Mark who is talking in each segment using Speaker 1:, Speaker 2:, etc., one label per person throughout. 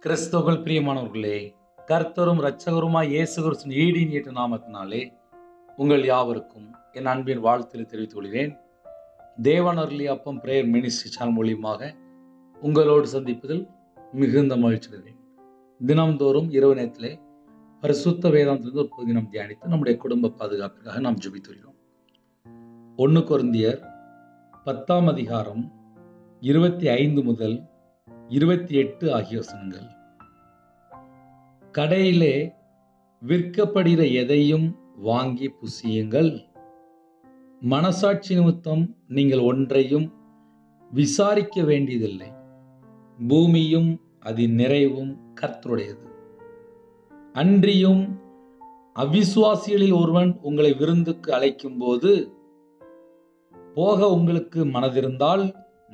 Speaker 1: கிறிஸ்துவுக்குள் பிரியமானவர்களே, கர்த்தரும் இரட்சகருமாய் இயேசு கிறிஸ்துவின் ஈடின் ஏற்ற நாமத்தினாலே உங்கள் யாவருக்கும் என் அன்பின் வாழ்த்துக்களை தெரிவித்துக் கொள்கிறேன். தேவன் அருளிய அப்பம் பிரேயர் மினிஸ்ட்ரி சேனல் மூலியமாக உங்களோடு சந்திப்பதில் மிகுந்த மகிழ்ச்சி அடைகிறேன். தினம்தோறும் இரவு நேரத்திலே பரிசுத்த வேதாந்தத்திலிருந்து ஒரு பகுதி நாம் தியானித்து நம்முடைய குடும்ப பாதுகாப்பிற்காக நாம் ஜெபித்து வருகிறோம். 1 கொரிந்தியர் 10ஆம் அதிகாரம் 25 முதல் 28 ஆகிய வசனங்கள். கடையிலே விற்கப்படுகிற எதையும் வாங்கி புசியுங்கள். மனசாட்சி நிமித்தம் நீங்கள் ஒன்றையும் விசாரிக்க வேண்டியதில்லை. பூமியும் அதன் நிறைவும் கர்த்தருடையது. அன்றியும் அவிசுவாசிகளில் ஒருவன் உங்களை விருந்துக்கு அழைக்கும் போது போக உங்களுக்கு மனதிருந்தால்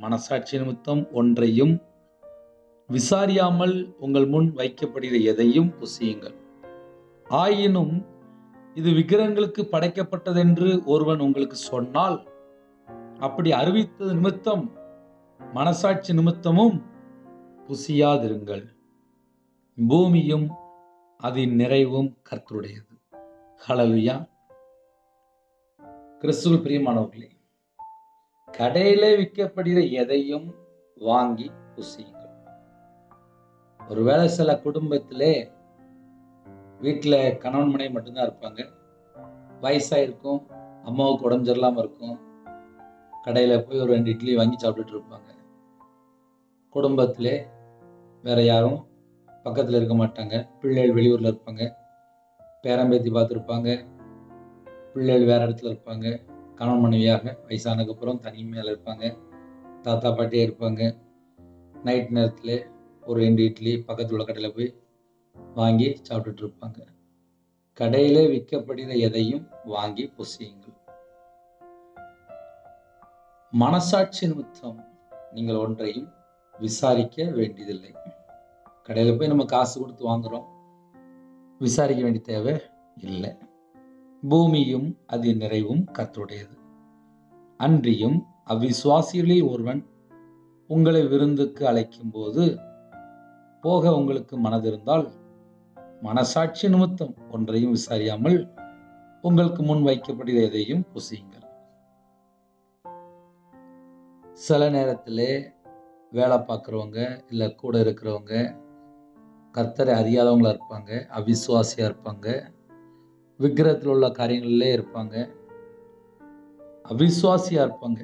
Speaker 1: மனசாட்சி நிமித்தம் ஒன்றையும் விசாரியாமல் உங்கள் முன் வைக்கப்படுகிற எதையும் புசியுங்கள். ஆயினும் இது விக்கிரகங்களுக்கு படைக்கப்பட்டதென்று ஒருவன் உங்களுக்கு சொன்னால் அப்படி அறிவித்தது நிமித்தம் மனசாட்சி நிமித்தமும் புசியாதிருங்கள். பூமியும் அதன் நிறைவும் கர்த்தருடையது. ஹல்லேலூயா. கிறிஸ்துவுக்குள் பிரியமானவர்களே, கடையிலே விற்கப்படுகிற எதையும் வாங்கி புசியுங்கள். ஒருவேளை சில குடும்பத்திலே வீட்டில் கணவன் மனைவி மட்டும்தான் இருப்பாங்க. வயசாயிருக்கும், அம்மாவுக்கு உடம்பு சரியில்லாமல் இருக்கும். கடையில் போய் ஒரு 2 இட்லி வாங்கி சாப்பிட்டுட்டு இருப்பாங்க. குடும்பத்திலே வேற யாரும் பக்கத்தில் இருக்க மாட்டாங்க. பிள்ளைகள் வெளியூரில் இருப்பாங்க, பேரம்பேத்தி பார்த்துருப்பாங்க. பிள்ளைகள் வேற இடத்துல இருப்பாங்க. கணவன் மனைவியாக வயசானதுக்கப்புறம் தனிமையில் இருப்பாங்க. தாத்தா பாட்டியே இருப்பாங்க. நைட் நேரத்தில் ஒரு 2 இட்லி பக்கத்தில் உள்ள கடையில் போய் வாங்கி சாப்பிட்டுட்டு இருப்பாங்க. கடையிலே விற்கப்படுகிற எதையும் வாங்கி புசியுங்கள். மனசாட்சி நிமித்தம் நீங்கள் ஒன்றையும் விசாரிக்க வேண்டியதில்லை. கடையில் போய் நம்ம காசு கொடுத்து வாங்குறோம், விசாரிக்க வேண்டிய தேவை இல்லை. பூமியும் அதன் நிறைவும் கர்த்தருடையது. அன்றியும் அவ்விசுவாசிகளில் ஒருவன் உங்களை விருந்துக்கு அழைக்கும் போது போக உங்களுக்கு மனதிருந்தால் மனசாட்சி நிமித்தம் ஒன்றையும் விசாரியாமல் உங்களுக்கு முன் வைக்கப்படுகிற எதையும் புசியுங்கள். சில நேரத்திலே வேலை பார்க்குறவங்க இல்லை கூட இருக்கிறவங்க கர்த்தரை அறியாதவங்களா இருப்பாங்க, அவிசுவாசியா இருப்பாங்க, விக்கிரகத்தில் உள்ள காரியங்களிலே இருப்பாங்க, அவிசுவாசியா இருப்பாங்க.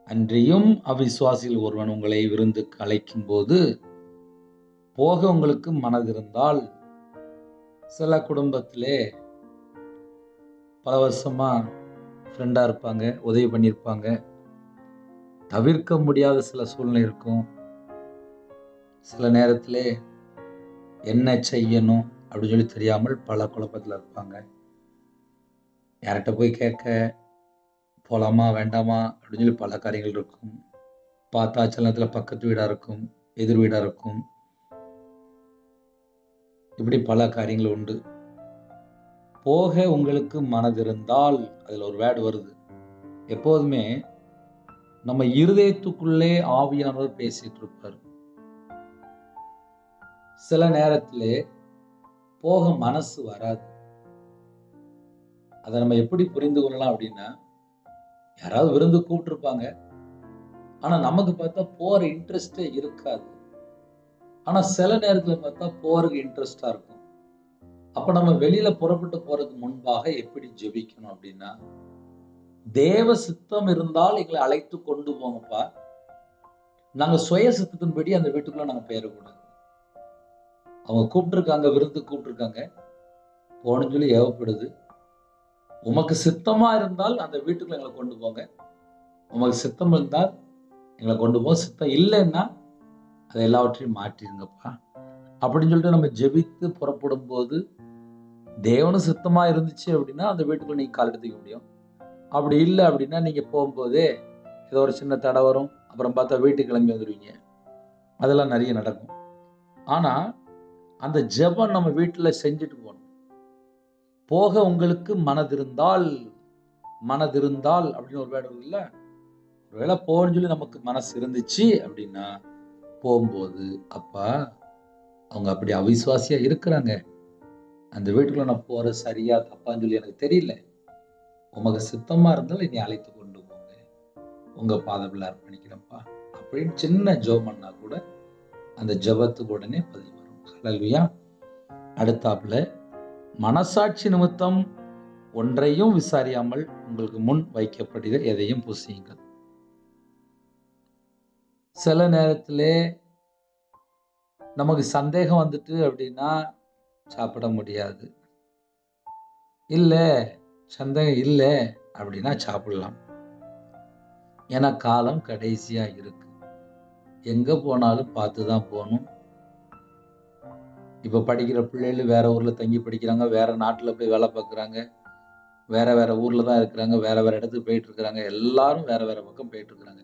Speaker 1: அன்றியும் அவிசுவாசியில் ஒருவன் உங்களை விருந்துக்கு அழைக்கும் போது போக உங்களுக்கு மனதிருந்தால், சில குடும்பத்திலே பல வருஷமா ஃப்ரெண்டா இருப்பாங்க, உதவி பண்ணியிருப்பாங்க. தவிர்க்க முடியாத சில சூழ்நிலை இருக்கும். சில நேரத்திலே என்ன செய்யணும் அப்படின்னு சொல்லி தெரியாமல் பல குழப்பத்தில் இருப்பாங்க. யார்கிட்ட போய் கேட்க, போகலாமா வேண்டாமா அப்படின்னு சொல்லி பல காரியங்கள் இருக்கும். பார்த்தா சில நேரத்தில் பக்கத்து வீடாக இருக்கும், எதிர் வீடாக இருக்கும். இப்படி பல காரியங்கள் உண்டு. போக உங்களுக்கு மனதிருந்தால், அதில் ஒரு வேர்டு வருது. எப்போதுமே நம்ம இருதயத்துக்குள்ளே ஆவியானவர் பேசிட்டு இருப்பார். சில நேரத்திலே போக மனசு வராது. அதை நம்ம எப்படி புரிந்து கொள்ளலாம் அப்படின்னா, யாராவது விருந்து கூப்பிட்டுருப்பாங்க, ஆனா நமக்கு பார்த்தா போற இன்ட்ரெஸ்டே இருக்காது. ஆனா சில நேரத்துல பார்த்தா போறதுக்கு இன்ட்ரெஸ்டா இருக்கும். அப்ப நம்ம வெளியில புறப்பட்டு போறதுக்கு முன்பாக எப்படி ஜெபிக்கணும் அப்படின்னா, தேவ சித்தம் இருந்தால் எங்களை அழைத்து கொண்டு போங்கப்பா, நாங்க சுய சித்தத்தின்படி அந்த வீட்டுக்குள்ள நாங்க போயிடக்கூடாது. அவங்க கூப்பிட்டுருக்காங்க, விருந்து கூப்பிட்டுருக்காங்க, போகணும்னு சொல்லி ஏவப்படுது. உமக்கு சித்தமா இருந்தால் அந்த வீட்டுக்குள்ள எங்களை கொண்டு போங்க, உமக்கு சித்தம் இருந்தால் எங்களை கொண்டு போக, சித்தம் இல்லைன்னா அதை எல்லாவற்றையும் மாற்றிடுங்கப்பா அப்படின்னு சொல்லிட்டு நம்ம ஜெபித்து புறப்படும் போது தேவனும் சித்தமா இருந்துச்சு அப்படின்னா அந்த வீட்டுக்குள்ள நீங்க கால் எடுத்துக்க முடியும். அப்படி இல்லை அப்படின்னா நீங்க போகும்போதே ஏதோ ஒரு சின்ன தடை வரும், அப்புறம் பார்த்தா வீட்டுக்கு கிளம்பி வந்துடுவீங்க. அதெல்லாம் நிறைய நடக்கும். ஆனா அந்த ஜெபம் நம்ம வீட்டுல செஞ்சுட்டு போகணும். போக உங்களுக்கு மனதிருந்தால், மனதிருந்தால் அப்படின்னு ஒரு வேர்டு இல்லை. ஒருவேளை போகணும்னு சொல்லி நமக்கு மனசு இருந்துச்சு அப்படின்னா போகும்போது, அப்பா அவங்க அப்படி அவிசுவாசியா இருக்கிறாங்க. அந்த வீட்டுக்குள்ள நான் போறது சரியா தப்பான்னு சொல்லி எனக்கு தெரியல. உமக்கு சித்தமா இருந்தால் என்னை அழைத்து கொண்டு போங்க. உங்க பாதத்தில் அர்ப்பணிக்கிறேன்ப்பா அப்படின்னு சின்ன ஜெபம் பண்ணா கூட அந்த ஜெபத்துக்கு உடனே பதில் வரும். ஹல்லேலூயா. அடுத்தாப்புல மனசாட்சி நிமித்தம் ஒன்றையும் விசாரியாமல் உங்களுக்கு முன் வைக்கப்படுகிற எதையும் புசியுங்கள். சில நேரத்திலே நமக்கு சந்தேகம் வந்துட்டு அப்படின்னா சாப்பிட முடியாது. இல்ல சந்தேகம் இல்லை அப்படின்னா சாப்பிடலாம். ஏன்னா காலம் கடைசியா இருக்கு. எங்க போனாலும் பார்த்துதான் போகணும். இப்ப படிக்கிற பிள்ளைகள் வேற ஊர்ல தங்கி படிக்கிறாங்க, வேற நாட்டுல போய் வேலை பார்க்குறாங்க, வேற வேற ஊர்ல தான் இருக்கிறாங்க, வேற வேற இடத்துக்கு போயிட்டு இருக்கிறாங்க. எல்லாரும் வேற வேற பக்கம் போயிட்டு இருக்கிறாங்க.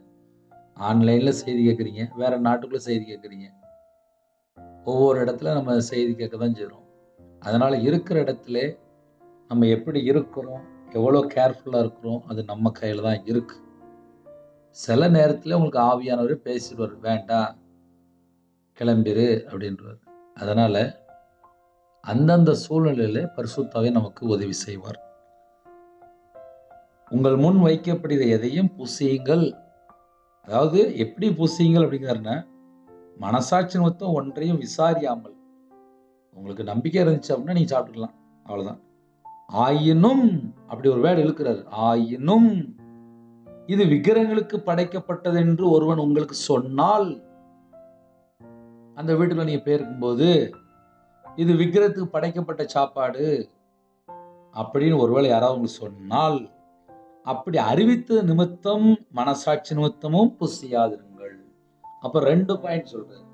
Speaker 1: ஆன்லைன்ல செய்தி கேட்குறீங்க, வேற நாட்டுக்குள்ள செய்தி கேட்குறீங்க. ஒவ்வொரு இடத்துல நம்ம செய்தி கேட்க தான் செய்றோம். அதனால இருக்கிற இடத்துல நம்ம எப்படி இருக்கிறோம், எவ்வளோ கேர்ஃபுல்லா இருக்கிறோம், அது நம்ம கையில தான் இருக்கு. சில நேரத்துல உங்களுக்கு ஆவியானவர் பேசிடுவார், வேண்டாம் கிளம்பிரு அப்படின்றவர். அதனால அந்தந்த சூழ்நிலையில பரிசுத்தாவே நமக்கு உதவி செய்வார். உங்கள் முன் வைக்கப்படுகிற எதையும் புசியுங்கள். அதாவது எப்படி புசியுங்கள் அப்படிங்கிறாருன்னா, மனசாட்சி நிமித்தம் ஒன்றையும் விசாரியாமல். உங்களுக்கு நம்பிக்கை இருந்துச்சு அப்படின்னா நீங்க சாப்பிட்டுக்கலாம், அவ்வளவுதான். ஆயினும் அப்படி ஒரு வேர்டு இழுக்கிறாரு. ஆயினும் இது விக்கிரகங்களுக்கு படைக்கப்பட்டது என்று ஒருவன் உங்களுக்கு சொன்னால், அந்த வீட்டுல நீங்க போயிருக்கும்போது இது விக்கிரகத்துக்கு படைக்கப்பட்ட சாப்பாடு அப்படின்னு ஒருவேளை யாராவது உங்களுக்கு சொன்னால், அப்படி அறிவித்த நிமித்தம் மனசாட்சி நிமித்தமும் புசியாதிருங்கள். அப்ப 2 பாயிண்ட் சொல்றாரு.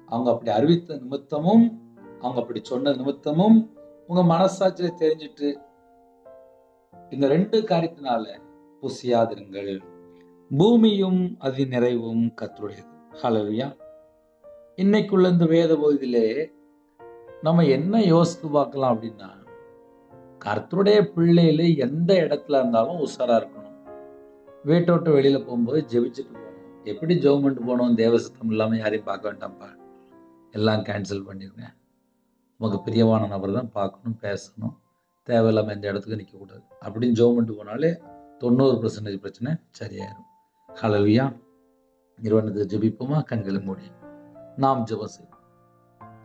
Speaker 1: அவங்க அப்படி அறிவித்த நிமித்தமும், அவங்க அப்படி சொன்ன நிமித்தமும் உங்க மனசாட்சியில தெரிஞ்சிட்டு இந்த 2 காரியத்தினால புசியாதிருங்கள். பூமியும் அது நிறைவும் கர்த்தருடையது. ஹல்லேலூயா. இன்னைக்குள்ள இந்த வேத பகுதியிலே நம்ம என்ன யோசித்து பார்க்கலாம் அப்படின்னா, கர்த்தருடைய பிள்ளையில எந்த இடத்துல இருந்தாலும் உஷாரா இருக்கணும். வீட்டை விட்டு வெளியில போகும்போது ஜெபிச்சுட்டு போகணும். எப்படி ஜெபம் பண்ணிட்டு போகணும்? தேவசத்தம் இல்லாம யாரையும் பார்க்க வேண்டாம்ப்பா, எல்லாம் கேன்சல் பண்ணிருங்க. உமக்கு பிரியமான நபர் தான் பார்க்கணும், பேசணும். தேவையில்லாம எந்த இடத்துக்கு நிற்கக்கூடாது அப்படின்னு ஜெபம் பண்ணிட்டு போனாலே 90% பிரச்சனை சரியாயிரும். ஹல்லேலூயா. நிறுவனத்துக்கு ஜெபிப்போமா? கண்களை மூடி நாம் ஜெபம் செய்வோம்.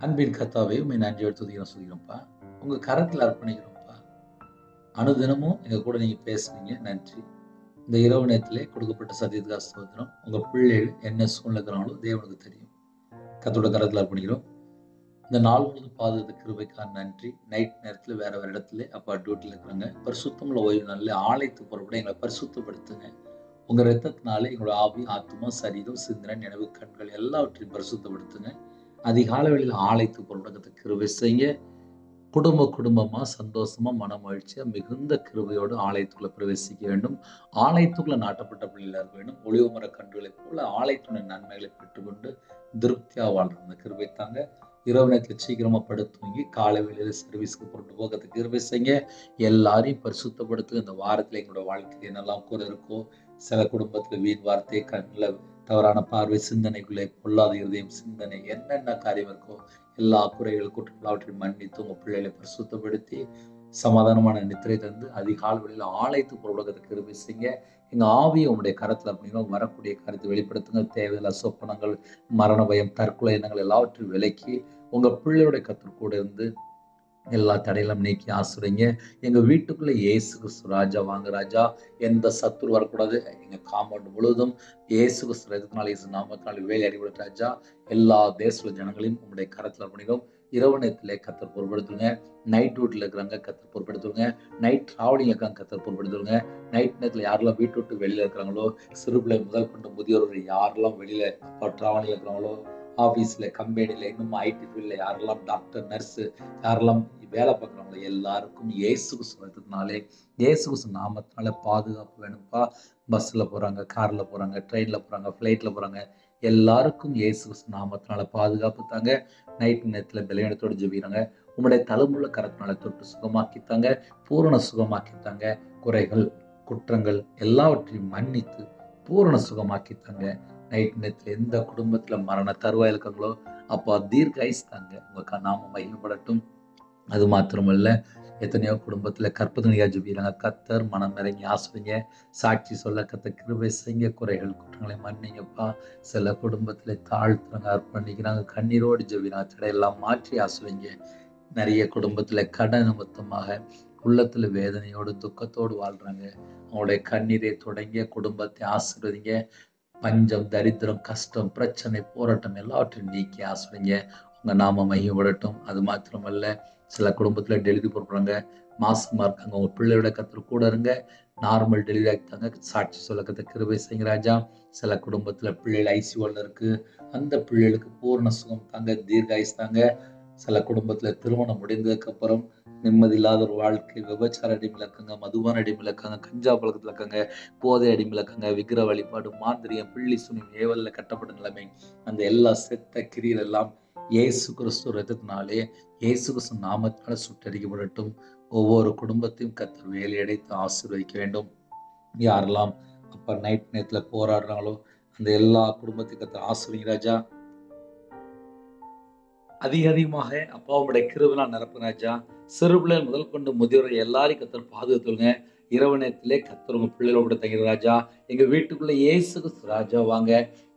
Speaker 1: அன்பின் கர்த்தாவே, உம்மை நன்றியோடு துதிக்கிறோம்ப்பா. உங்க கரத்துல அர்ப்பணிக்கிறோம்ப்பா. அனுதினமும் எங்க கூட நீங்க பேசுறீங்க, நன்றி. இந்த இரவு நேரத்திலே கொடுக்கப்பட்ட சத்தியத்துக்காக ஸ்தோத்திரம். உங்க பிள்ளைகள் என்ன சூழ்நிலை இருக்கிறாங்களோ தேவனுக்கு தெரியும். கர்த்தரோட கரத்துல அர்ப்பணிக்கிறோம். இந்த நாள் முழுவதும் பாதுகாத்த கிருபைக்காக நன்றி. நைட் நேரத்துல வேற வேற இடத்துல அப்பா டியூட்டில இருக்கிறாங்க. பரிசுத்தமுள்ள ஓய்வு நாளில் ஆலயத்துக்கு புறப்பட எங்களை பரிசுத்தப்படுத்துங்க. உங்க இரத்தத்தினாலே எங்களோட ஆவி, ஆத்துமா, சரீரம், சிந்தனை, நினைவு, கண்கள் எல்லாவற்றையும் பரிசுத்தப்படுத்துங்க. அதிகாலை வேளையில் ஆலயத்துக்கு புறப்பட கிருபை செய்யுங்க. குடும்பமா சந்தோஷமா மன மகிழ்ச்சியா மிகுந்த கிருபையோடு ஆலயத்துக்குள்ள பிரவேசிக்க வேண்டும். ஆலயத்துக்குள்ள நாட்டப்பட்ட பிள்ளைகளா இருக்க வேண்டும். ஒளிவு மர கன்றுகளைப் போல ஆலயத்துடைய நன்மைகளை பெற்றுக்கொண்டு திருப்தியா வாழ்ற அந்த கிருபை தாங்க. இரவு நேரத்துல சீக்கிரமா படுத்து தூங்கி காலை வேளையில சர்வீஸ்க்கு புறப்பட்டு போகிறதுக்கு கிருபை செய்யுங்க. எல்லாரையும் பரிசுத்தப்படுத்து. இந்த வாரத்துல எங்களோட வாழ்க்கையில என்னெல்லாம் குறை இருக்கோ, சில குடும்பத்துல வீண் வார்த்தை, கண்ணுல தவறான பார்வை, சிந்தனைக்குள்ளே பொல்லாத இருதயம், சிந்தனை, என்னென்ன காரியம் இருக்கோ எல்லா குறைகள் குற்றங்கள் அவற்றை மன்னித்து உங்க பிள்ளைகளை பரிசுத்தப்படுத்தி சமாதானமான நித்திரை தந்து அதிகாலை வேளையில ஆலயத்துக்கு புறப்படுவதற்கு கிருபை செய்யுங்க. எங்க ஆவியை உங்களுடைய கரத்துல அப்படின்னா வரக்கூடிய காரியத்தை வெளிப்படுத்துங்க. தேவையில்ல சொப்பனங்கள், மரண பயம், தற்கொலை எண்ணங்கள் எல்லாவற்றையும் விலக்கி உங்க பிள்ளையோட கர்த்தர் கூட இருந்து எல்லா தடையிலும் நீக்கி ஆசிரியங்க. எங்க வீட்டுக்குள்ள இயேசு கிறிஸ்து ராஜா வாங்க ராஜா. எந்த சத்துரு வரக்கூடாது. எங்க காம்பவுண்ட் முழுவதும் இயேசு கிறிஸ்து ரத்தத்தினால, இயேசு நாமத்தினால வேலை அடிபட ராஜா. எல்லா தேச ஜனங்களையும் உங்களுடைய கரத்துல பண்ணிடும். இரவு நேரத்திலே கர்த்தர் பொறுப்படுத்துங்க. நைட் டியூட்டில இருக்கிறாங்க கர்த்தர் பொறுப்படுத்துங்க. நைட் டிராவலிங் இருக்காங்க கர்த்தர் பொறுப்படுத்துங்க. நைட் நேரத்தில் யாரெல்லாம் வீட்டு விட்டு வெளியில இருக்கிறாங்களோ, சிறு பிள்ளை முதல் கொண்டு முதியோர்கள் யாரெல்லாம் வெளியில டிராவலிங் இருக்கிறாங்களோ, ஆபீஸ்ல, கம்பெனில, இன்னும் ஐடி ஃபீல்ட்ல யாரெல்லாம் டாக்டர், நர்ஸ் யாரெல்லாம் வேலை பார்க்குறாங்களோ எல்லாருக்கும் இயேசு கிறிஸ்து ரத்தத்தினாலே, இயேசு கிறிஸ்து நாமத்தினால பாதுகாப்பு வேணும்ப்பா. பஸ்ல போறாங்க, கார்ல போறாங்க, ட்ரெயின்ல போறாங்க, ஃபிளைட்ல போறாங்க, எல்லாருக்கும் இயேசு கிறிஸ்து நாமத்தினால பாதுகாப்பு தாங்க. நைட் நேரத்துல பலவீனத்தோடு ஜெபிக்கிறாங்க. உங்களுடைய தழும்புள்ள கரத்தினால தொட்டு சுகமாக்கித்தாங்க, பூரண குறைகள், குற்றங்கள் எல்லாவற்றையும் மன்னித்து பூரண சுகமாக்கித்தாங்க. நைட் நேரத்தில் எந்த குடும்பத்தில் மரண தருவாயில் இருக்காங்களோ அப்பா தீர்காயுஸ் தாங்க. உங்க நாம மகிமைப்படட்டும். அது மாத்திரமல்ல, எத்தனையோ குடும்பத்தில் கற்பதனியா ஜெபிக்கிறாங்க. கர்த்தர் மனம் இறங்கி ஆசிரிங்க. சாட்சி சொல்ல கர்த்தர் கிருபை செய்யுங்க. குறைகள் குற்றங்களை மன்னிங்கப்பா. சில குடும்பத்தில் தாழ்த்துறாங்க, அர்ப்பணிக்கிறாங்க, கண்ணீரோடு ஜெபிக்கிறாங்க. தடையெல்லாம் மாற்றி ஆசிரிங்க. நிறைய குடும்பத்தில் கடன் நிமித்தமாக உள்ளத்துல வேதனையோடு துக்கத்தோடு வாழ்றாங்க. அவங்களுடைய கண்ணீரை தொடங்கிய குடும்பத்தை ஆசீர்வதிங்க. பஞ்சம், தரித்திரம், கஷ்டம், பிரச்சனை, போராட்டம் எல்லாவற்றையும் நீக்கி ஆசிரிங்க. உங்க நாம மகிமைப்படட்டும். அது மாத்திரமல்ல, சில குடும்பத்துல டெலிவரி போடுறாங்க, மாசமா இருக்காங்க. உங்க பிள்ளையோட கர்த்தர் கூட இருங்க. நார்மல் டெலிவரி ஆகிட்டாங்க. சாட்சி சொல்ல கர்த்தர் கிருபை செய்யுங்க ராஜா. சில குடும்பத்துல பிள்ளைகள் ஐசியூல இருக்கு. அந்த பிள்ளைகளுக்கு பூர்ண சுகம் தாங்க, தீர்காயுஸ் தாங்க. சில குடும்பத்துல திருமணம் முடிந்ததுக்கு அப்புறம் நிம்மதி இல்லாத ஒரு வாழ்க்கை, விபச்சார அடிமையில் இருக்காங்க, மதுபான அடிமையில் இருக்காங்க, கஞ்சா பழக்கத்துல இருக்காங்க, போதை அடிமையில் இருக்காங்க, விக்கிர வழிபாடு, மாந்திரியம், பிள்ளி சுனியம், ஏவல்ல கட்டப்பட்ட நிலைமை, அந்த எல்லா செத்த கிரியில் எல்லாம் இயேசு கிறிஸ்து ரத்தத்தினாலே, இயேசு கிறிஸ்து நாமத்தினால சுட்டரிக்கப்படட்டும். ஒவ்வொரு குடும்பத்தையும் கர்த்தர் வேலையடைத்து ஆசீர்வதிக்க வேண்டும். யாரெல்லாம் அப்ப நைட் நேரத்துல போராடுறாங்களோ அந்த எல்லா குடும்பத்தையும் கர்த்தர் ஆசீர்வதிங்க ராஜா. அதிகமாக அப்பாவுடைய கிருபையால் நிரப்புங்க ராஜா. சிறு பிள்ளைகள் முதல் கொண்டு முதியோரை எல்லாரையும் கர்த்தர் பாதுகாத்துங்க. இரவு நேரத்திலே கர்த்தர் உங்க பிள்ளைகளோட தங்கிற ராஜா. எங்க வீட்டுக்குள்ள இயேசு கிறிஸ்து ராஜா வாங்க.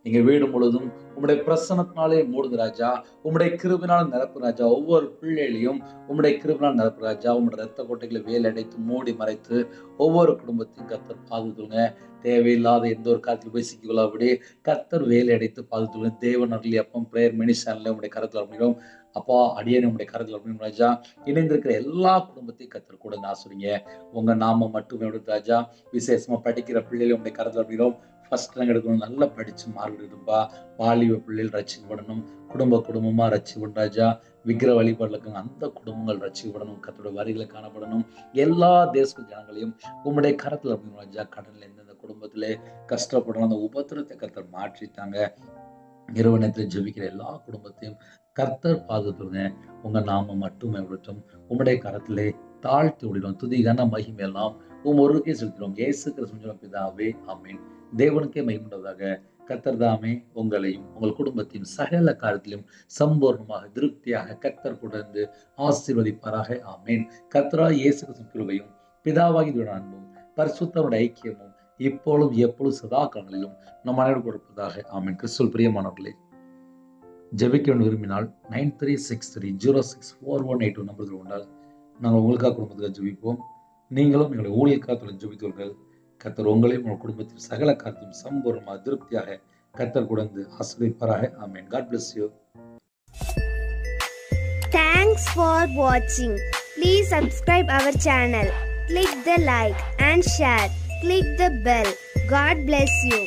Speaker 1: எங்க வீடு முழுதும் உம்முடைய பிரசன்னத்தினாலே மூடுங்க ராஜா. உம்முடைய கிருபையினால் நிரப்பு ராஜா. ஒவ்வொரு பிள்ளைகளையும் உம்முடைய கிருபையினால் நிரப்பு ராஜா. உம்முடைய ரத்த கோட்டைகளை வேலை அடைத்து மூடி மறைத்து ஒவ்வொரு குடும்பத்தையும் கர்த்தர் பாதுகாத்துங்க. தேவையில்லாத எந்த ஒரு காலத்தில் போய் சிக்கிக்கொள்ளாபடி கர்த்தர் வேலை அடைத்து பாதுகாத்துங்க. தேவன் அருளி அப்பம் பிரேயர் மினிஸ்டர்ல உங்களுடைய கருத்தில் அப்படிங்கிறோம். அப்பா அடியேன் உங்களுடைய கருத்தில் அப்படின்னு ராஜா. இணைந்திருக்கிற எல்லா குடும்பத்தையும் கர்த்தர் கூட ஆசுறீங்க. உங்க நாம மட்டுமே ராஜா. விசேஷமா படிக்கிற பிள்ளைகளை உங்களுடைய கருத்தில் அப்படிங்கிறோம். ஃபர்ஸ்ட் ரேங்க் எடுக்கணும், நல்லா படிச்சு மார்க் எடுப்பா. வாலிப பிள்ளைகள் ரட்சிக்கப்படணும். குடும்பமா ரட்சிக்கப்படும் ராஜா. விக்கிர வழிபாடுல இருக்காங்க, அந்த குடும்பங்கள் ரட்சிக்கப்படணும். கர்த்தருடைய வரிகளை காணப்படணும். எல்லா தேச ஜனங்களையும் உங்களுடைய கரத்துல அப்படின்னு ராஜா. கடன்ல எந்தெந்த குடும்பத்திலே கஷ்டப்படணும் அந்த உபத்திரத்தை கர்த்தர் மாற்றிட்டாங்க. இரவு நேரத்தில் ஜெபிக்கிற எல்லா குடும்பத்தையும் கர்த்தர் பாதுகாத்துங்க. உங்க நாம மட்டுமே விடட்டும். உம்முடைய கரத்திலே தாழ்த்தி விடுகிறோம். துதிகான மகிமை எல்லாம் ஒருவருக்கே செலுத்துகிறோம். இயேசு கிறிஸ்து பிதாவே ஆமென். தேவனுக்கே மகிமையுண்டதாக. கர்த்தர் தாமே உங்களையும் உங்கள் குடும்பத்தையும் சகல காரியத்திலும் சம்பூர்ணமாக திருப்தியாக கர்த்தர் கூட இருந்து ஆசீர்வதிப்பாராக. ஆமென். கர்த்தராகிய இயேசு கிறிஸ்துவின் கிருபையும் பிதாவாகிய அன்பும் பரிசுத்தருடைய ஐக்கியமும் இப்பொழுதும் எப்பொழுதும் சதா காலங்களிலும் நம் அனைவரும் கொடுப்பதாக. ஆமென். கிறிஸ்துவில் பிரியமானவர்களே, ஜெபிக்க விரும்பினால் 9363064182 நம்பர்கள் கொண்டால் நாங்கள் உங்களுக்காக குடும்பத்துக்காக ஜெபிப்போம். நீங்களும் எங்களுடைய ஊழியக்காரத்துடன் ஜெபித்தவர்கள் கர்த்தர் உங்களையும் உங்கள் குடும்பத்தில் சகல காரியத்தையும் சம்பூர்ணமாக திருப்தியாக கர்த்தர் கொடுத்து ஆசீர்வதிப்பாராக. ஆமென். God bless you.
Speaker 2: Thanks for watching. Please subscribe our channel. Click the like and share. Click the bell. God bless you.